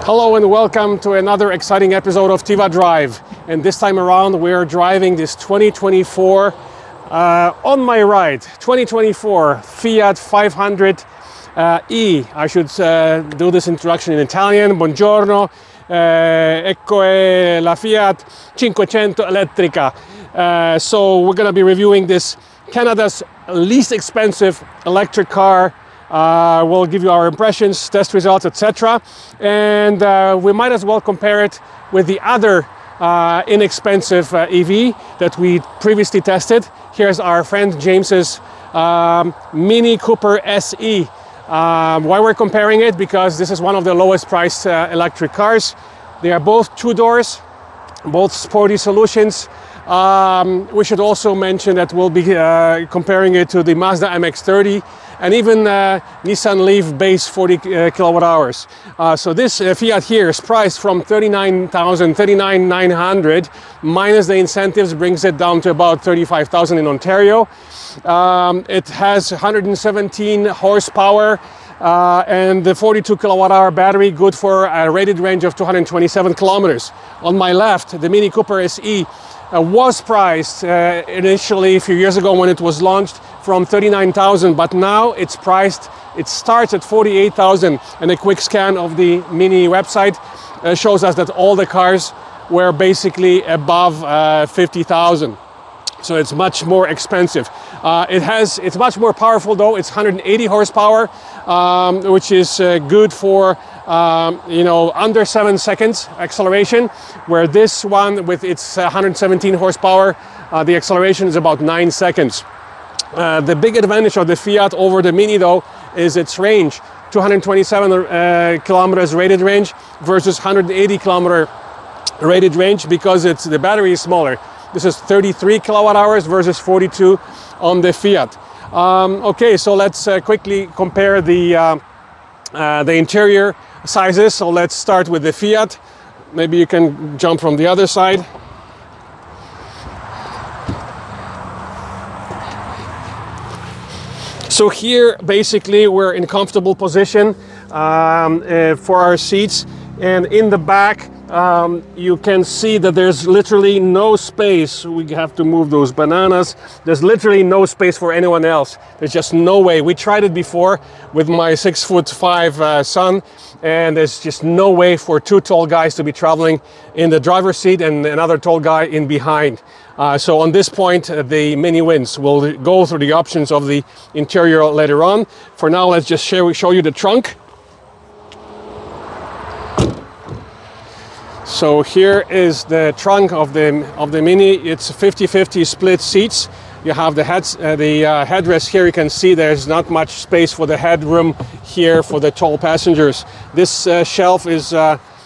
Hello and welcome to another exciting episode of Tiva Drive. And this time around we're driving this 2024, on my right, 2024 Fiat 500 E. I should do this introduction in Italian. Buongiorno, ecco è la Fiat 500 elettrica. So we're going to be reviewing this Canada's least expensive electric car. We'll give you our impressions, test results, etc. And we might as well compare it with the other inexpensive EV that we previously tested. Here's our friend James's Mini Cooper SE. Why we're comparing it? Because this is one of the lowest priced electric cars. They are both two doors, both sporty solutions. We should also mention that we'll be comparing it to the Mazda MX-30 and even Nissan Leaf base 40 kilowatt hours. So this Fiat here is priced from 39,900 minus the incentives, brings it down to about 35,000 in Ontario. It has 117 horsepower and the 42 kilowatt hour battery, good for a rated range of 227 kilometers. On my left, the Mini Cooper SE was priced initially a few years ago when it was launched from 39,000, but now it's priced, it starts at 48,000, and a quick scan of the Mini website shows us that all the cars were basically above 50,000. So it's much more expensive. It's much more powerful though. It's 180 horsepower, which is good for under 7 seconds acceleration, where this one with its 117 horsepower, the acceleration is about 9 seconds. The big advantage of the Fiat over the Mini though is its range, 227 kilometers rated range versus 180 kilometer rated range, because the battery is smaller. This is 33 kilowatt hours versus 42 on the Fiat. Okay, so let's quickly compare the interior sizes. So let's start with the Fiat. Maybe you can jump from the other side. So here, basically, we're in comfortable position for our seats, and in the back, you can see that there's literally no space. We have to move those bananas. There's literally no space for anyone else. There's just no way. We tried it before with my 6'5" son, and there's just no way for two tall guys to be traveling in the driver's seat and another tall guy in behind. So on this point, the Mini wins. We'll go through the options of the interior later on. For now, let's just show you the trunk. So here is the trunk of the Mini. It's 50-50 split seats. You have the headrest here. You can see there's not much space for the headroom here for the tall passengers. This shelf is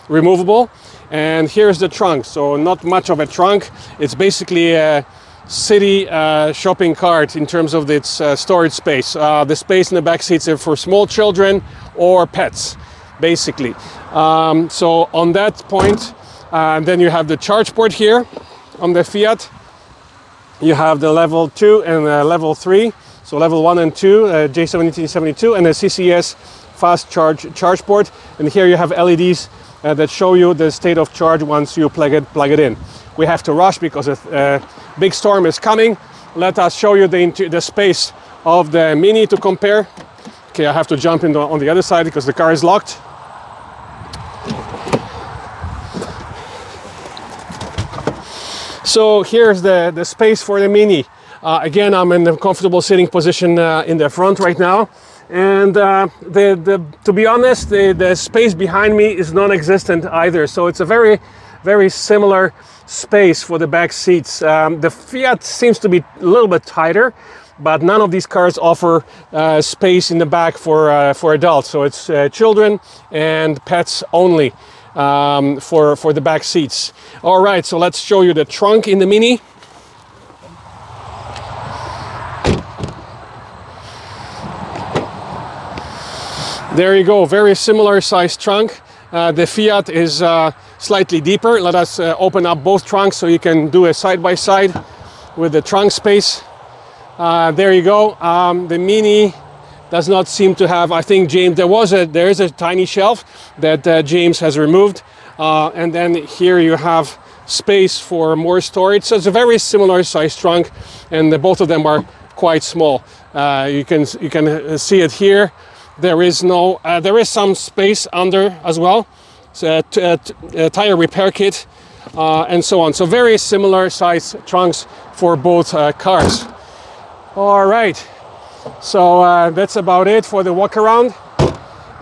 removable, and here's the trunk. So not much of a trunk. It's basically a city shopping cart in terms of its storage space. The space in the back seats are for small children or pets, basically. So on that point, then you have the charge port here on the Fiat. You have the level 2 and level 3. So level 1 and 2, J1772, and the CCS fast charge port. And here you have LEDs that show you the state of charge once you plug it in. We have to rush because a big storm is coming. Let us show you the space of the Mini to compare. Okay, I have to jump in on the other side because the car is locked. So here's the space for the Mini. Again, I'm in the comfortable sitting position in the front right now. And to be honest, the space behind me is non-existent either. So it's a very, very similar space for the back seats. The Fiat seems to be a little bit tighter, but none of these cars offer space in the back for adults. So it's children and pets only for the back seats. All right, so let's show you the trunk in the Mini. There you go, very similar size trunk. The Fiat is slightly deeper. Let us open up both trunks so you can do a side-by-side with the trunk space. There you go. The Mini does not seem to have, I think James, there is a tiny shelf that James has removed. And then here you have space for more storage. So it's a very similar size trunk, and both of them are quite small. You can see it here. There is some space under as well. So a tire repair kit and so on. So very similar size trunks for both cars. All right, so that's about it for the walk around.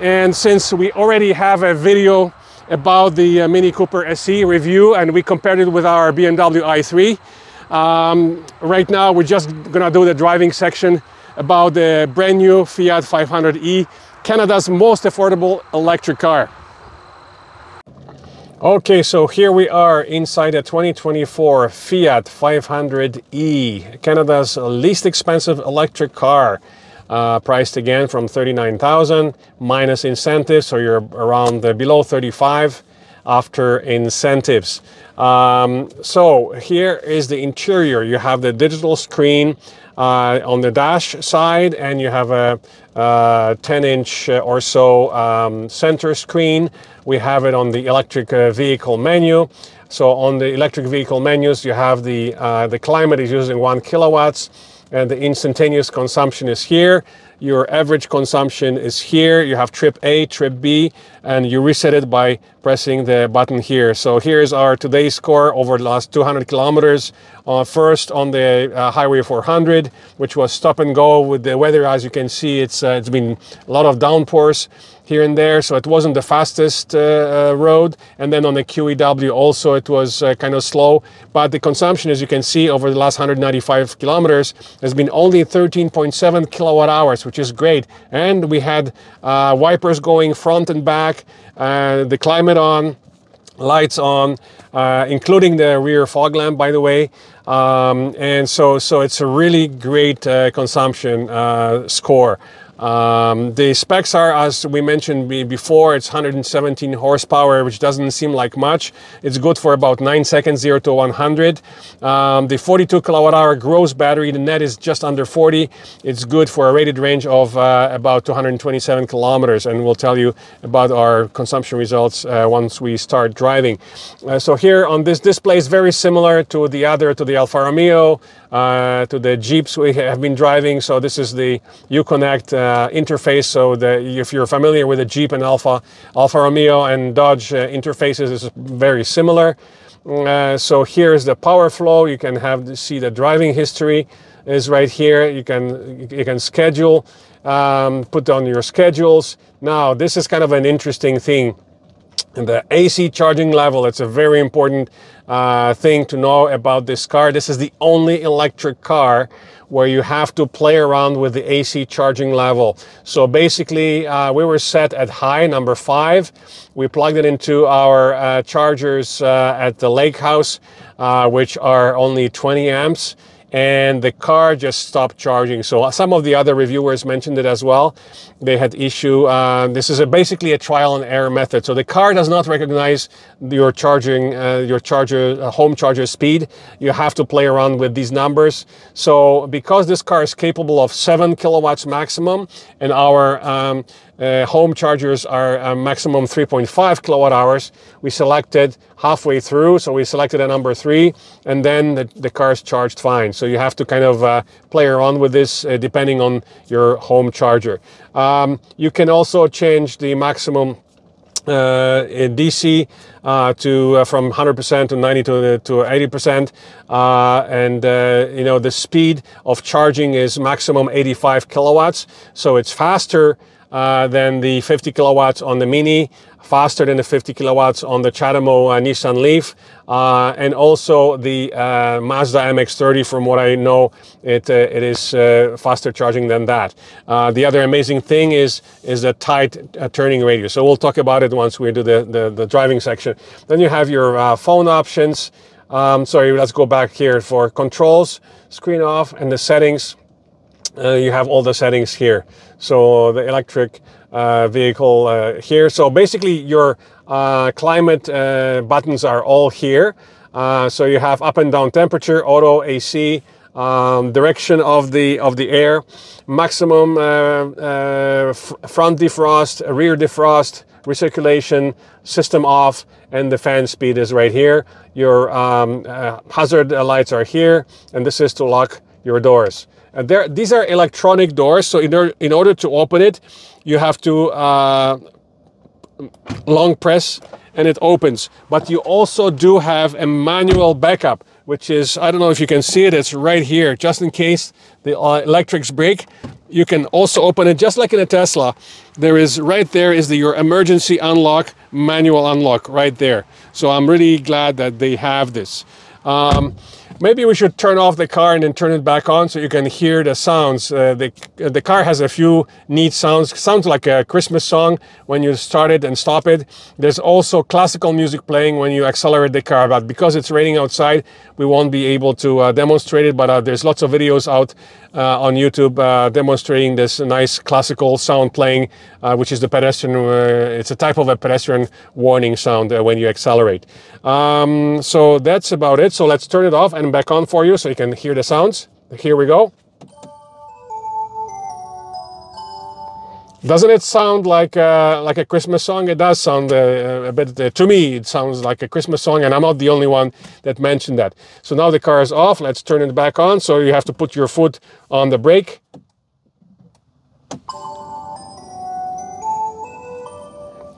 And since we already have a video about the Mini Cooper SE review and we compared it with our BMW i3, right now we're just gonna do the driving section about the brand new Fiat 500e, Canada's most affordable electric car. Okay, so here we are inside a 2024 Fiat 500e, Canada's least expensive electric car, priced again from $39,000 minus incentives, so you're around below $35,000 after incentives. So here is the interior. You have the digital screen on the dash side, and you have a 10-inch or so center screen. We have it on the electric vehicle menu. So on the electric vehicle menus, you have the climate is using 1 kilowatts, and the instantaneous consumption is here. Your average consumption is here. You have trip A, trip B, and you reset it by pressing the button here. So here's our today's score over the last 200 kilometers. First on the Highway 400, which was stop and go with the weather. As you can see, it's been a lot of downpours here and there, so it wasn't the fastest road. And then on the QEW also it was kind of slow, but the consumption, as you can see, over the last 195 kilometers has been only 13.7 kilowatt hours, which is great. And we had wipers going front and back, the climate on, lights on, including the rear fog lamp, by the way. And so it's a really great consumption score. The specs are, as we mentioned before, it's 117 horsepower, which doesn't seem like much. It's good for about 9 seconds, 0 to 100. The 42 kilowatt hour gross battery, the net is just under 40. It's good for a rated range of about 227 kilometers, and we'll tell you about our consumption results once we start driving. So here on this display is very similar to the Alfa Romeo, to the Jeeps we have been driving. So this is the Uconnect interface. So if you're familiar with the Jeep and Alfa Romeo and Dodge interfaces, is very similar. So here's the power flow. You can see the driving history is right here. You can schedule, put on your schedules. Now this is kind of an interesting thing. The AC charging level, it's a very important thing to know about this car. This is the only electric car where you have to play around with the AC charging level. So basically, we were set at high, number 5. We plugged it into our chargers at the lake house, which are only 20 amps. And the car just stopped charging. So some of the other reviewers mentioned it as well. They had issue. This is basically a trial and error method. So the car does not recognize your home charger speed. You have to play around with these numbers. So because this car is capable of 7 kilowatts maximum, and our home chargers are maximum 3.5 kilowatt hours, we selected halfway through. So we selected a number 3, and then the car is charged fine. So you have to kind of play around with this depending on your home charger. You can also change the maximum in DC from 100% to 90 to 80%, and you know, the speed of charging is maximum 85 kilowatts. So it's faster than the 50 kilowatts on the Mini, faster than the 50 kilowatts on the Chatamo Nissan Leaf, and also the Mazda MX-30. From what I know, it is faster charging than that. The other amazing thing is the tight turning radius. So we'll talk about it once we do the driving section. Then you have your phone options. Sorry, let's go back here for controls, screen off, and the settings. You have all the settings here. So the electric vehicle here. So basically your climate buttons are all here. So you have up and down temperature, auto, AC, direction of the air, maximum front defrost, rear defrost, recirculation, system off, and the fan speed is right here. Your hazard lights are here, and this is to lock your doors. These are electronic doors, so in order to open it, you have to long press and it opens. But you also do have a manual backup, which is, I don't know if you can see it, it's right here, just in case the electrics break. You can also open it just like in a Tesla. There is, right there is your emergency unlock, manual unlock right there. So I'm really glad that they have this. Maybe we should turn off the car and then turn it back on so you can hear the sounds. The car has a few neat sounds. Sounds like a Christmas song when you start it and stop it. There's also classical music playing when you accelerate the car, but because it's raining outside, we won't be able to demonstrate it, but there's lots of videos out on YouTube demonstrating this nice classical sound playing, which is the pedestrian, it's a type of a pedestrian warning sound when you accelerate. So that's about it. So let's turn it off and back on for you so you can hear the sounds. Here we go. Doesn't it sound like a Christmas song? It does sound a bit, to me, it sounds like a Christmas song, and I'm not the only one that mentioned that. So now the car is off. Let's turn it back on. So you have to put your foot on the brake.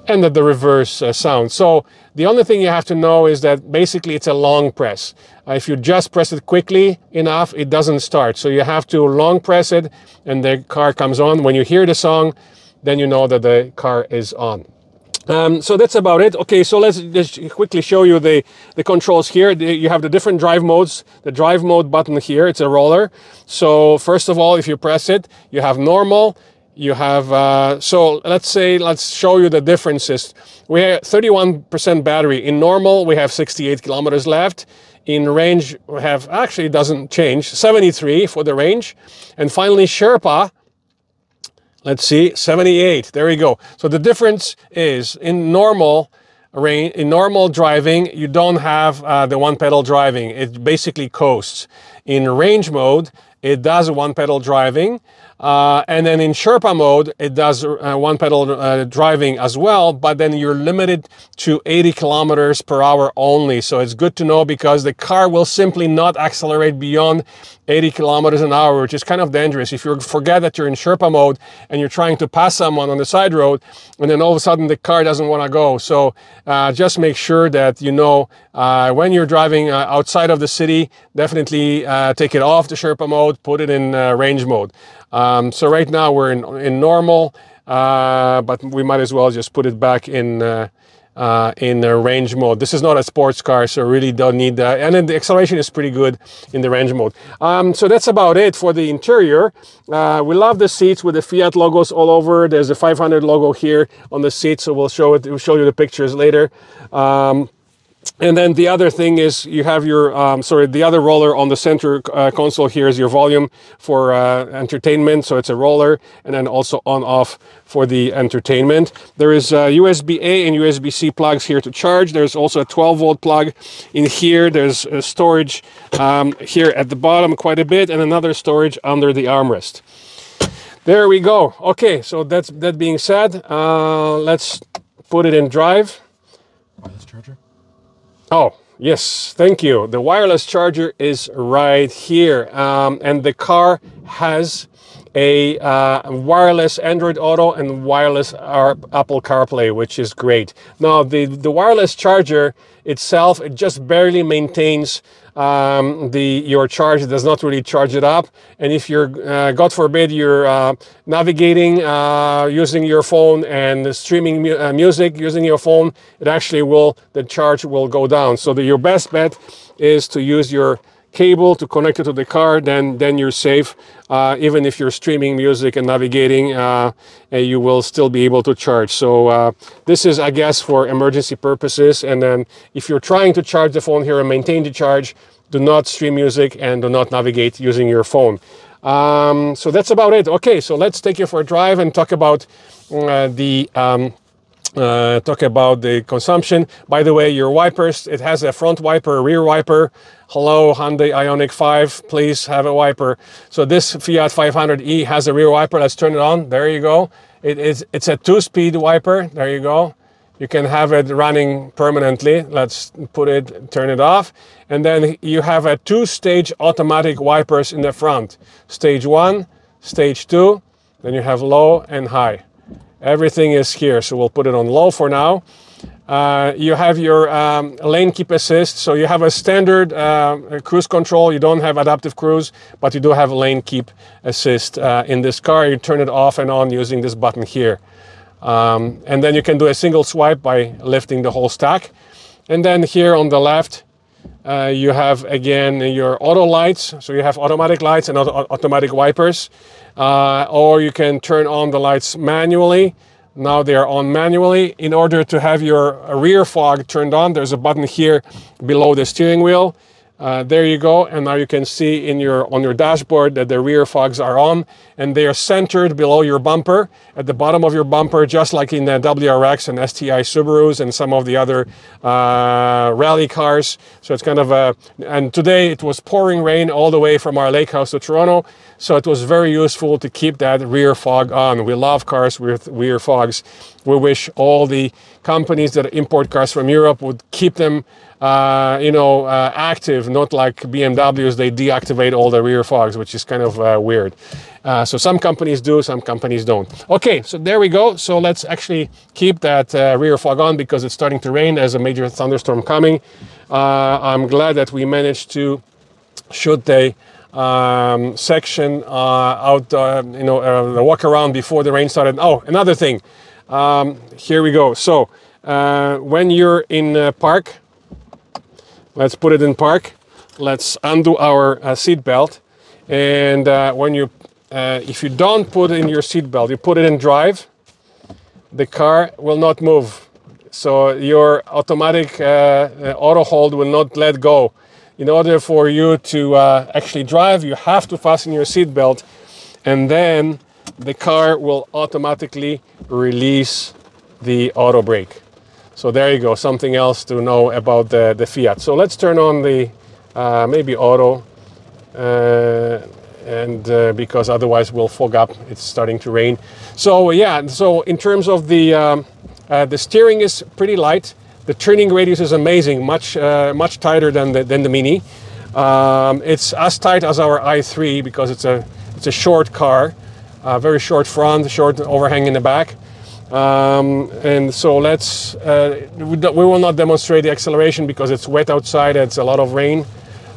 And the reverse sound. So the only thing you have to know is that basically it's a long press. If you just press it quickly enough, it doesn't start. So you have to long press it and the car comes on. When you hear the song, then you know that the car is on. So that's about it. Okay, so let's just quickly show you the controls here. You have the different drive modes. The drive mode button here, it's a roller. So first of all, if you press it, you have normal. You have, so let's show you the differences. We have 31% battery. In normal, we have 68 kilometers left. In range, we have, actually it doesn't change, 73 for the range. And finally, Sherpa, let's see, 78. There we go. So the difference is in normal range, in normal driving, you don't have the one pedal driving. It basically coasts. In range mode, it does one pedal driving. And then in Sherpa mode, it does one pedal driving as well, but then you're limited to 80 kilometers per hour only. So it's good to know because the car will simply not accelerate beyond 80 kilometers an hour, which is kind of dangerous. If you forget that you're in Sherpa mode and you're trying to pass someone on the side road, and then all of a sudden the car doesn't want to go. So just make sure that you know when you're driving outside of the city, definitely take it off the Sherpa mode, put it in range mode. So right now we're in normal, but we might as well just put it back in range mode. This is not a sports car, so really don't need that. And then the acceleration is pretty good in the range mode. So that's about it for the interior. We love the seats with the Fiat logos all over. There's a 500 logo here on the seat, so we'll show it. We'll show you the pictures later. And then the other thing is you have your, the other roller on the center console here is your volume for entertainment. So it's a roller, and then also on-off for the entertainment. There is USB-A and USB-C plugs here to charge. There's also a 12-volt plug in here. There's a storage here at the bottom quite a bit, and another storage under the armrest. There we go. Okay, so that being said, let's put it in drive. Wireless charger? Oh, yes, thank you. The wireless charger is right here. And the car has a wireless Android Auto and wireless Apple CarPlay, which is great. Now, the wireless charger itself, it just barely maintains your charge. It does not really charge it up. And if you're, God forbid, you're navigating using your phone and streaming music using your phone, it actually the charge will go down. So your best bet is to use your cable to connect it to the car, then you're safe. Even if you're streaming music and navigating, you will still be able to charge. So this is, I guess, for emergency purposes. And then if you're trying to charge the phone here and maintain the charge, do not stream music and do not navigate using your phone. So that's about it. Okay, so let's take you for a drive and talk about the talk about the consumption. By the way, your wipers, it has a front wiper, a rear wiper. Hello, Hyundai Ioniq 5, please have a wiper. So this Fiat 500e has a rear wiper. Let's turn it on. There you go. It's a 2-speed wiper. There you go. You can have it running permanently. Let's turn it off. And then you have a 2-stage automatic wipers in the front. Stage 1, stage 2, then you have low and high. Everything is here, so we'll put it on low for now. You have your lane keep assist, so you have a standard cruise control. You don't have adaptive cruise, but you do have lane keep assist in this car. You turn it off and on using this button here. And then you can do a single swipe by lifting the whole stack. And then here on the left, you have again your auto lights. So you have automatic lights and automatic wipers. Or you can turn on the lights manually. Now they are on manually. In order to have your rear fog turned on, there's a button here below the steering wheel. There you go, and now you can see on your dashboard that the rear fogs are on, and they are centered below your bumper, at the bottom of your bumper, just like in the WRX and STI Subarus and some of the other rally cars. So it's kind of and today it was pouring rain all the way from our lake house to Toronto, so it was very useful to keep that rear fog on. We love cars with rear fogs. We wish all the companies that import cars from Europe would keep them active, not like BMWs, they deactivate all the rear fogs, which is kind of weird. So some companies do, some companies don't. Okay, so there we go. So let's actually keep that rear fog on because it's starting to rain. There's a major thunderstorm coming. I'm glad that we managed to shoot the section out, the walk around before the rain started. Oh, another thing. Here we go. So when you're in park, let's put it in park. Let's undo our seat belt. And if you don't put in your seat belt, you put it in drive, the car will not move. So your automatic auto hold will not let go. In order for you to actually drive, you have to fasten your seat belt, and then the car will automatically release the auto brake. So there you go, something else to know about the Fiat. So let's turn on the maybe auto, because otherwise we'll fog up. It's starting to rain. So yeah, so in terms of the steering is pretty light. The turning radius is amazing, much tighter than the Mini. It's as tight as our i3 because it's a short car, very short front, short overhang in the back. And so we will not demonstrate the acceleration because it's wet outside, it's a lot of rain.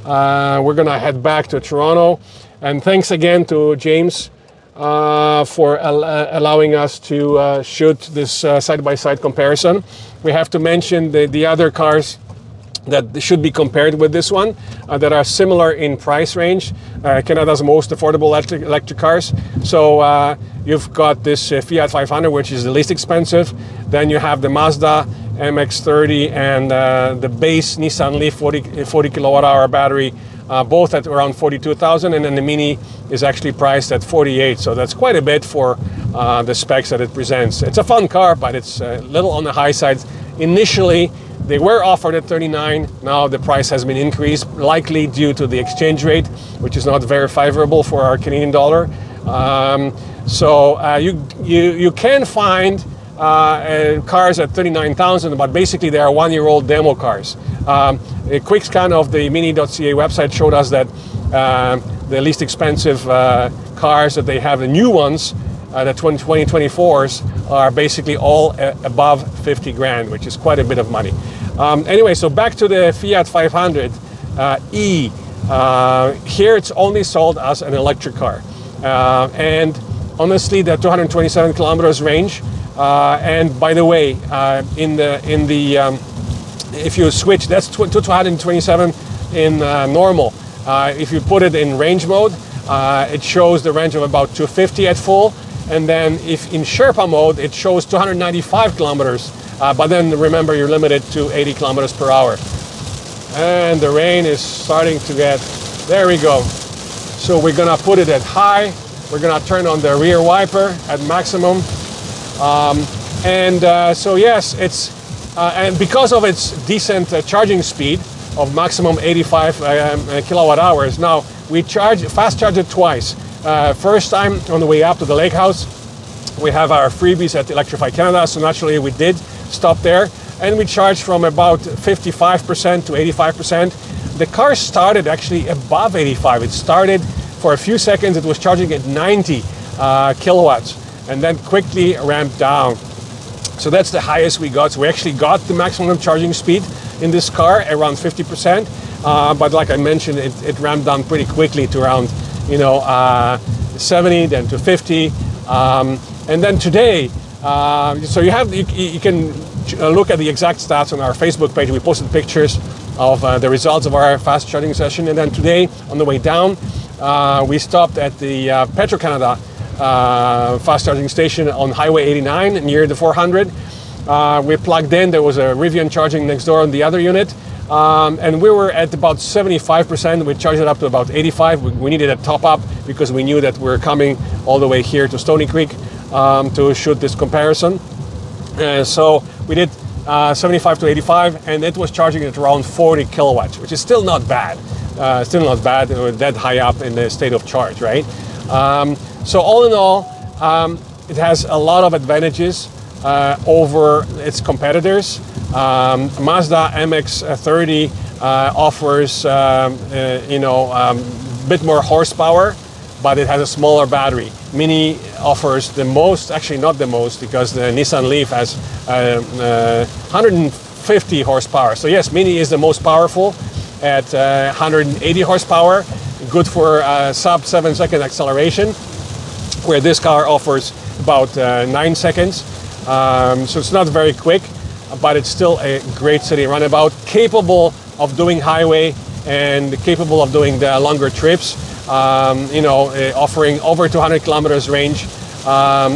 We're gonna head back to Toronto, and thanks again to James for allowing us to shoot this side-by-side comparison. We have to mention the other cars that should be compared with this one that are similar in price range. Canada's most affordable electric cars. So you've got this Fiat 500, which is the least expensive. Then you have the Mazda MX-30 and the base Nissan Leaf 40 kilowatt hour battery, both at around 42,000, and then the Mini is actually priced at 48. So that's quite a bit for the specs that it presents. It's a fun car, but it's a little on the high side. Initially, they were offered at 39. Now the price has been increased, likely due to the exchange rate, which is not very favorable for our Canadian dollar. So you can find cars at 39,000, but basically they are one-year-old demo cars. A quick scan of the Mini.ca website showed us that the least expensive cars that they have, the new ones, the 2024s, are basically all above 50 grand, which is quite a bit of money. Anyway, so back to the Fiat 500e. Here it's only sold as an electric car. And honestly, the 227 kilometers range. And by the way, if you switch, that's 227 in normal. If you put it in range mode, it shows the range of about 250 at full. And then if in Sherpa mode, it shows 295 kilometers. But then remember, you're limited to 80 kilometers per hour. And the rain is starting to get, there we go. So we're gonna put it at high. We're gonna turn on the rear wiper at maximum. And so yes, it's and because of its decent charging speed of maximum 85 kilowatt hours. Now we fast charge it twice. First time on the way up to the lake house, we have our freebies at Electrify Canada, so naturally we did stop there, and we charged from about 55% to 85%. The car started actually above 85. It started for a few seconds, it was charging at 90 kilowatts, and then quickly ramped down. So that's the highest we got. So we actually got the maximum charging speed in this car, around 50%. But like I mentioned, it ramped down pretty quickly to around, 70, then to 50. And then today, so you can look at the exact stats on our Facebook page. We posted pictures of the results of our fast charging session. And then today, on the way down, we stopped at the Petro-Canada fast charging station on Highway 89 near the 400. We plugged in. There was a Rivian charging next door on the other unit. And we were at about 75%. We charged it up to about 85. We needed a top up because we knew that we were coming all the way here to Stony Creek to shoot this comparison. So we did 75 to 85, and it was charging at around 40 kilowatts, which is still not bad. Still not bad. We're that high up in the state of charge, right? So all in all, it has a lot of advantages over its competitors. Mazda MX-30 offers, bit more horsepower, but it has a smaller battery. Mini offers the most, actually not the most, because the Nissan Leaf has 150 horsepower. So yes, Mini is the most powerful at 180 horsepower, good for sub 7-second acceleration, where this car offers about 9 seconds. So it's not very quick, but it's still a great city runabout, capable of doing highway and capable of doing the longer trips, offering over 200 kilometers range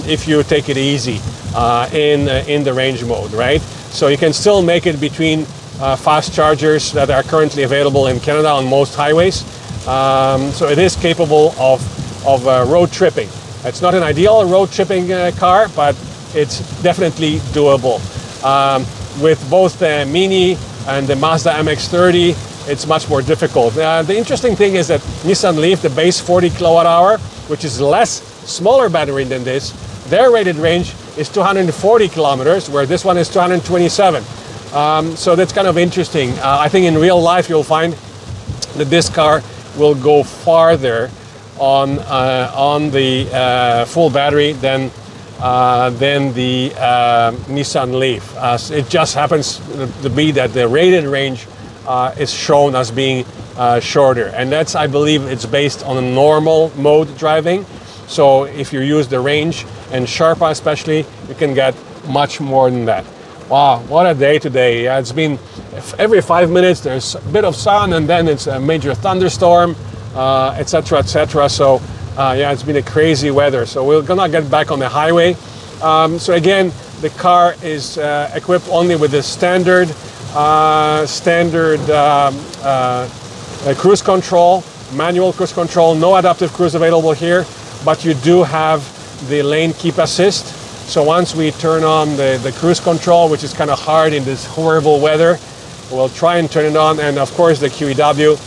if you take it easy in the range mode, right? So you can still make it between fast chargers that are currently available in Canada on most highways. So it is capable of road tripping. It's not an ideal road tripping car, but it's definitely doable. With both the Mini and the Mazda MX-30, it's much more difficult. The interesting thing is that Nissan Leaf, the base 40 kilowatt hour, which is smaller battery than this, their rated range is 240 kilometers, where this one is 227. So that's kind of interesting. I think in real life you'll find that this car will go farther on the full battery than the Nissan Leaf. It just happens to be that the rated range is shown as being shorter, and that's, I believe, it's based on a normal mode driving. So if you use the range and Sherpa especially, you can get much more than that. Wow, what a day today. Yeah, it's been every 5 minutes there's a bit of sun, and then it's a major thunderstorm, etc., etc. So yeah, it's been a crazy weather. So we're gonna get back on the highway. So again, the car is equipped only with the standard cruise control, manual cruise control. No adaptive cruise available here, but you do have the lane keep assist. So once we turn on the cruise control, which is kind of hard in this horrible weather, we'll try and turn it on. And of course the QEW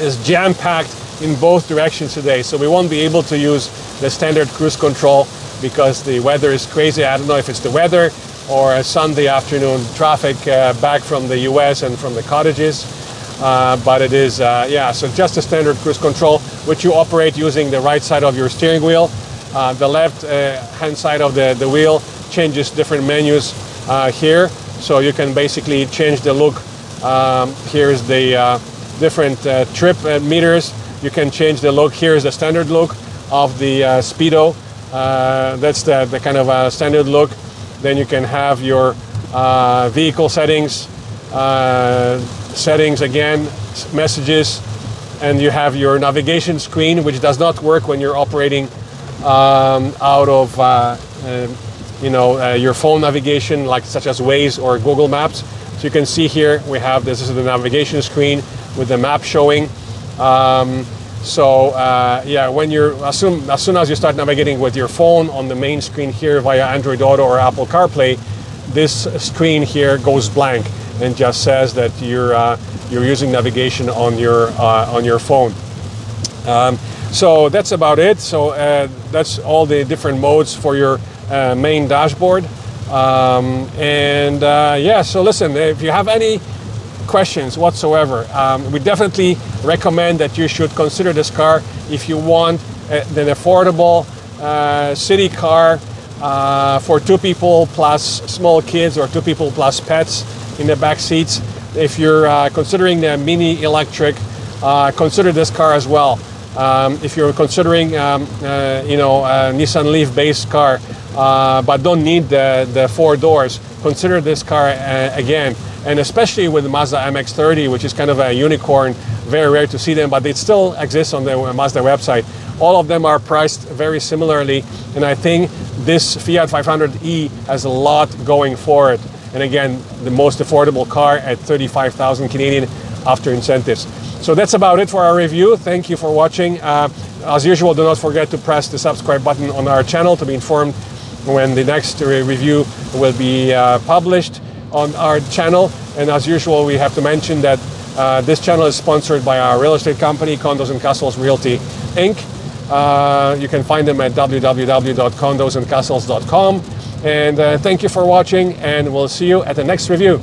is jam-packed in both directions today, so we won't be able to use the standard cruise control because the weather is crazy. I don't know if it's the weather or a Sunday afternoon traffic back from the US and from the cottages, but it is, yeah, so just a standard cruise control, which you operate using the right side of your steering wheel. The left hand side of the wheel changes different menus here, so you can basically change the look. Here's the different trip meters. You can change the look. Here's the standard look of the Speedo. That's the kind of standard look. Then you can have your vehicle settings, again, messages, and you have your navigation screen, which does not work when you're operating out of your phone navigation, like such as Waze or Google Maps. So you can see here we have this is the navigation screen with the map showing. So yeah, when as soon as you start navigating with your phone on the main screen here via Android Auto or Apple CarPlay, this screen here goes blank and just says that you're using navigation on your phone. So that's about it. So that's all the different modes for your main dashboard. Yeah, so listen, if you have any questions whatsoever, we definitely recommend that you should consider this car if you want an affordable city car for 2 people plus small kids or 2 people plus pets in the back seats. If you're considering the mini electric, consider this car as well. If you're considering you know, a Nissan Leaf based car but don't need the 4 doors, consider this car again. And especially with the Mazda MX-30, which is kind of a unicorn, very rare to see them, but it still exists on the Mazda website. All of them are priced very similarly, and I think this Fiat 500e has a lot going for it. And again, the most affordable car at 35,000 Canadian after incentives. So that's about it for our review. Thank you for watching. As usual, do not forget to press the subscribe button on our channel to be informed when the next review will be published on our channel. And as usual, we have to mention that this channel is sponsored by our real estate company, Condos and Castles Realty Inc. You can find them at www.condosandcastles.com. And thank you for watching, and we'll see you at the next review.